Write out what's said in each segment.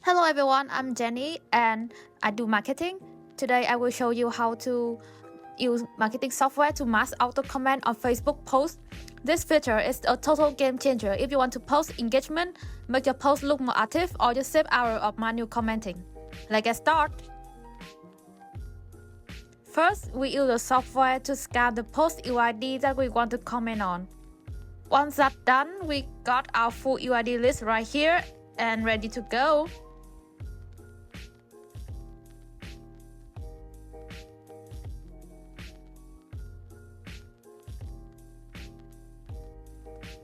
Hello everyone, I'm Jenny and I do marketing. Today I will show you how to use marketing software to mass auto comment on Facebook posts. This feature is a total game changer if you want to post engagement, make your post look more active, or just save hours of manual commenting. Let's get started. First, we use the software to scan the post UID that we want to comment on. Once that's done, we got our full UID list right here and ready to go.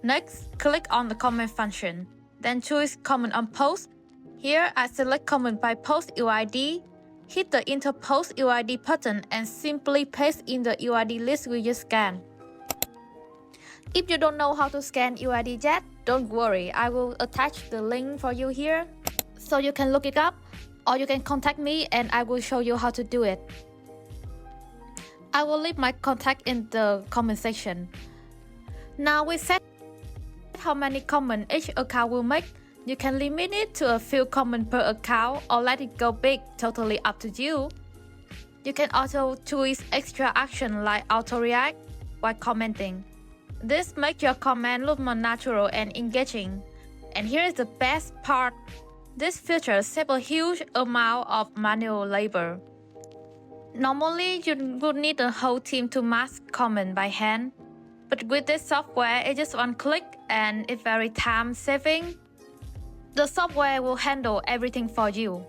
Next, click on the comment function. Then choose Comment on Post. Here, I select Comment by Post UID. Hit the Enter Post UID button and simply paste in the UID list we just scanned. If you don't know how to scan UID yet, don't worry, I will attach the link for you here so you can look it up, or you can contact me and I will show you how to do it. I will leave my contact in the comment section. Now we set how many comments each account will make. You can limit it to a few comments per account or let it go big, totally up to you. You can also choose extra action like auto react while commenting. This makes your comment look more natural and engaging. And here is the best part. This feature saves a huge amount of manual labor. Normally, you would need a whole team to mass comment by hand. But with this software, it's just one click and it's very time saving. The software will handle everything for you.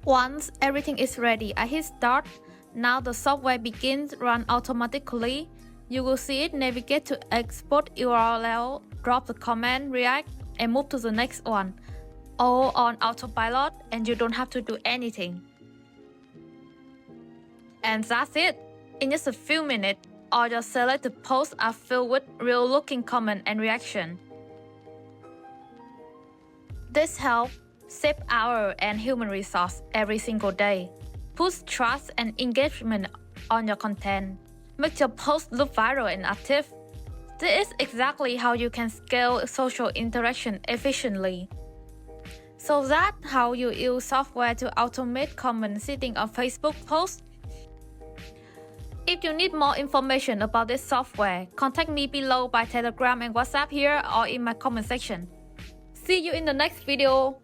Once everything is ready, I hit start. Now the software begins to run automatically. You will see it navigate to export URL, drop the comment, react, and move to the next one. All on autopilot, and you don't have to do anything. And that's it. In just a few minutes, all your selected posts are filled with real-looking comment and reaction. This helps save hours and human resource every single day. Push trust and engagement on your content. Make your post look viral and active. This is exactly how you can scale social interaction efficiently. So that's how you use software to automate comment sitting on Facebook posts. If you need more information about this software, contact me below by Telegram and WhatsApp here or in my comment section. See you in the next video.